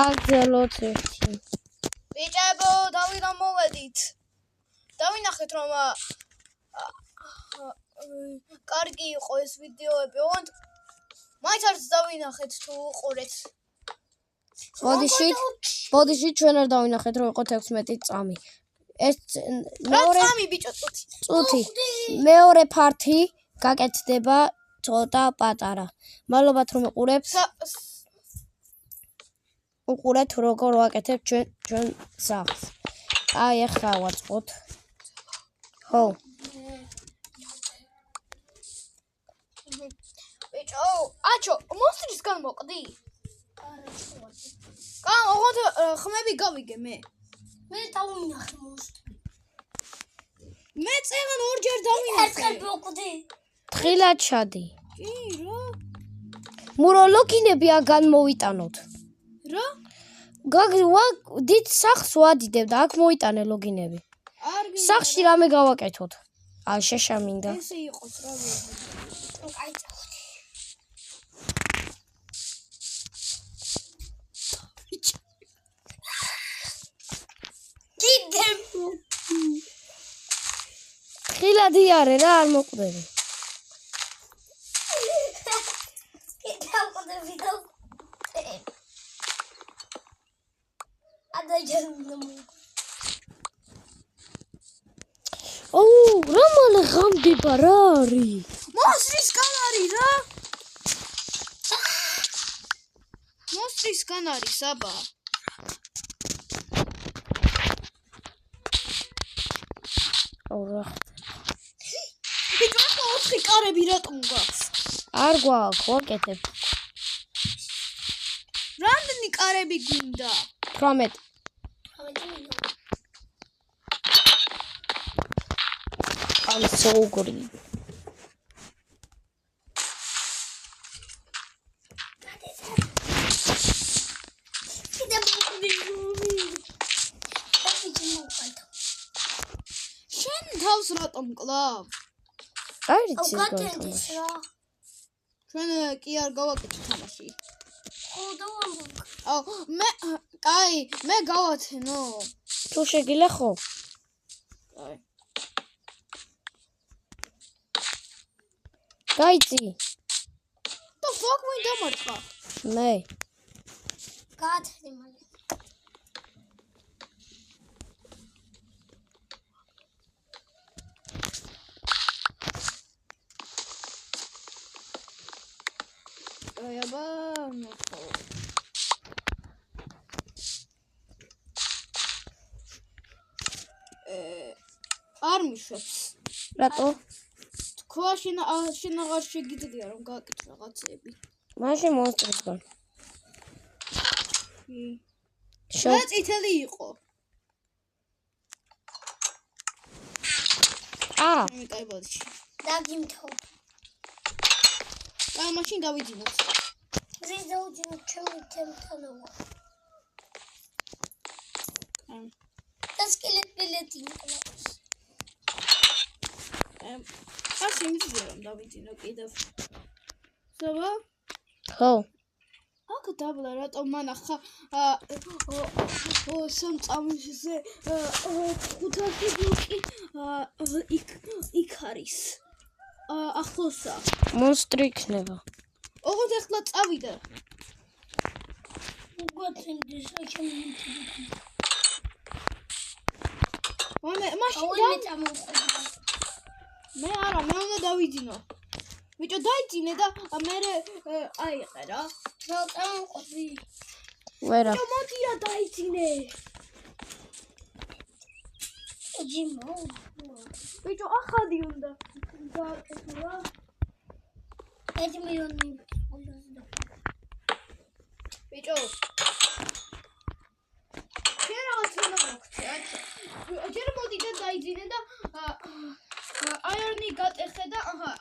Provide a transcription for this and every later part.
გავაგზავნოთ ერთი. ბიჭებო, დავიდან მოვედით. დავინახეთ რომ კარგი იყო ეს ვიდეოები, ოღონდ მაინც არც დავინახეთ თუ უყურეთ. ბოდიში ჩვენ არ დავინახეთ რომ იყო 16 წამი. ეს მეორე წამი ბიჭო წუთი. მეორე ფართი გაკეთდება ცოტა პატარა. მადლობთ რომ უყურეთ როგორ ვაკეთებ ჩვენ სახლს. აი ახლა ვაწყოთ. ხო. ბიჭო, აჩო, მონსტრისგან მოყდი? ოღონდ ხმები გავიგე მე. მე დავინახე მონსტრი. მე წეგან ორჯერ დავინახე. ერთხელ მოყდი. თხილად ჩადი. კი, რა? მურო ლოგინები აგან მოვიტანოთ. რა? დიდ სახლს ვადიდებ და აქ მოიტანე ლოგინები. სახლში რამე გავაკეთოთ. შეშა მინდა. ესე იყოს რა ვეძებდი. აი წავდი. გიგემ. ხილადი არე რა არ მოყვდები. რა მალე ღამდება რა არის? მონსტრისგან არის რა? მონსტრისგან არის აბა. რა. ბიჭო, ახლა 4 კარები რატომ გაქვს? არ გვაქვს, ვაკეთებ. რამდენი კარები გვინდა? 18. I'm so good. შენ თავს რატომ კლავ? არ იცი გონტონა. ჩვენ კი არ გავაკეთე თამაში. ხო დავამბობ. მე გავათენო. თუ შეგიძლია ხო? აი. გაიცი. და ფოკ მე დამარცხა. მე. გაათრე მალე. აი აბა, ნახო. არ მიშვებს. რატო? თქვა შენ აღარ შეგიძლია რომ გააკეთო რაღაცები. მაშინ მონსტრისგან. შენ წითელი იყო. მე კაი ბოდიში. დაგიმთო. აი მაშინ გავიძინოთ. რის დავიძინოთ ჩემი თემთანოა. და სკელეტი ნიკლავს. არ შემიძლია რომ დავიძინო კიდევ. ზოვა? ხო. აქ დაბლა რატომ მანახა სამ წამზე 500 ბლოკი იქ არის. ახლოსა. მონსტრი იქნება. ოღონდ ახლა წავიდა. უგოთენდეს აჩემითი. მაშინ მე არა, მე უნდა დავიძინო. ბიჭო, დაიძინე და მე აიყე რა. რა წამოყვი? ვერა. ბიჭო, მოდი რა დაიძინე. ჯიმო. ბიჭო, ახალი უნდა გააკეთო რა. 1 მილიონი. ბიჭო. შენ რაღაც უნდა მოგწე. ჯერ მოდი და დაიძინე და აირონი გატეხე და აჰა.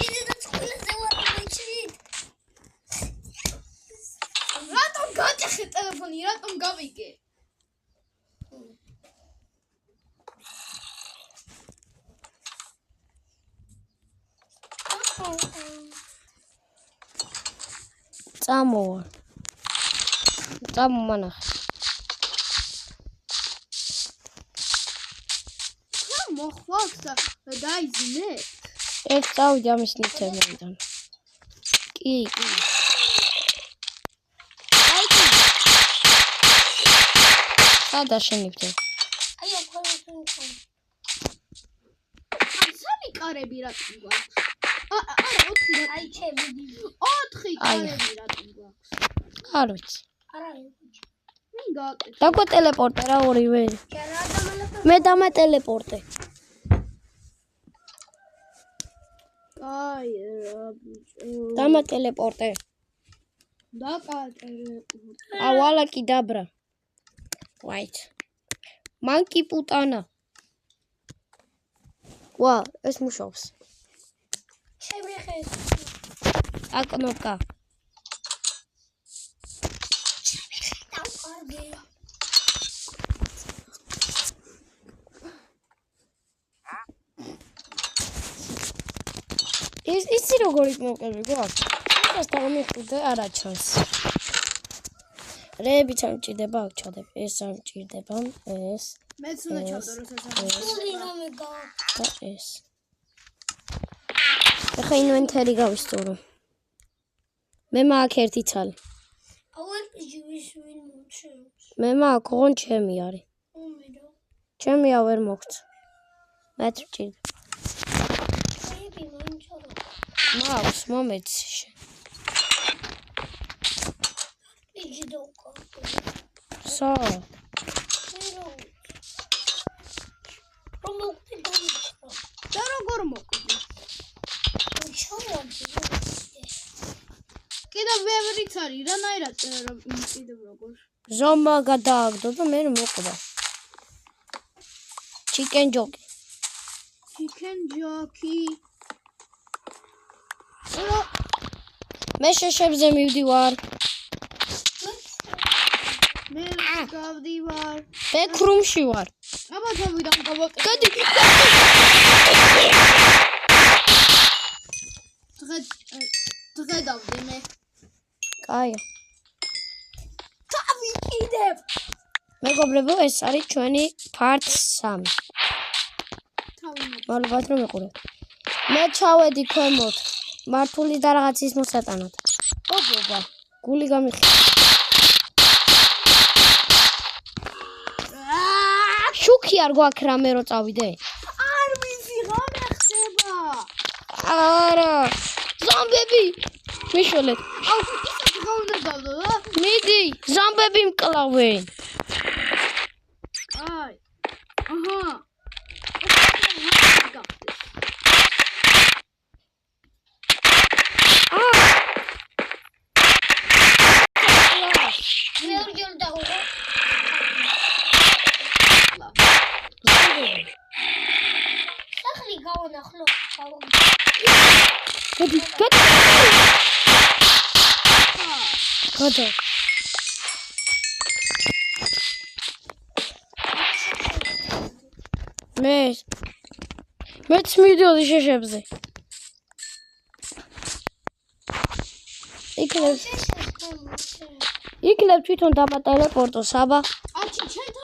ისე და წყვილზე ვარ მეჩვით. რატომ გატეხე ტელეფონი? რატომ გავიგე? წამოვა. წამომანახე. მოხვალ და დაიძინე. ეს წავიდე ამის ნივთებიდან. კი. სადა შენივთე? აი აფხაზეთში. სამი კარები რატომ გვაქვს? არა 4 აი ჩემი 4 კარები რატომ გვაქვს? არ ვიცი. არა მე გააკეთე. დაგვა ტელეპორტე რა ორივე. რა დამალაფა მე დამე ტელეპორტე. აი რა ბიჭო. დამე ტელეპორტე. დაკატერე. ავალაკი დაბრა. White. Monkey putana. ვა, ეს მუშაობს. შევრიხეს. აკნოპკა. დავყარგეა. ისი როგორი კნოპკები გვაქვს? ეს დამიხუდე არა ჩანს. რეებიც არ მჭირდება, აქ ჩადებ. ეს არ მჭირდება, ეს. მეც უნდა ჩავდო როდესაც სული რამე გაქვს. და ეს. ახლა ინვენტარი გავისწორო. მე მაქვს ერთი ცალი. აუ პიჯის ვინ მოჩემს. მე მაქვს, ოღონდ ჩემი არის. უმედა. ჩემია ვერ მოგწ. მეც მჭირდება. აი მონჩორო. მაქვს, მომეც. პიჯი დოკო. სო. რომოუკი დაიწყო. და როგორ მოკვდი? ჩავარდი. კიდევ ბევრიც არის, რანაირად რომ კიდევ როგორ? ზომა გადააგდო და მე მოკვდა. Chicken jockey. Chicken jockey. მე შეშებზე მივდივარ. მე გავდივარ. ბექრუმში ვარ. აბა თავიდან გავაკეთე. გადი. დღე დავდე მე. კაი. დავიკიდებ. მეგობრებო, ეს არის ჩვენი part 3. თავი მალბათ რომ მეყურე. მე ჩავედი ქვემოთ. მართული და რაღაცის მოსატანად. ოპა, გული გამიხი. შუქი არ გვაქვს რამე რო წავიდე? არ ვიცი რა მეხდება. არა. ზომბები. მიშველეთ. აუ, ისეთ რა უნდა დავდო რა? მიდი, ზომბები მკლავენ. აი. აჰა. მეურჯერ დაუღო. სახლი გავანახლო. გადი. გადა. მეც მიდიოდი შეშებზე. იკლებ თვითონ დამატელეპორტო საბა.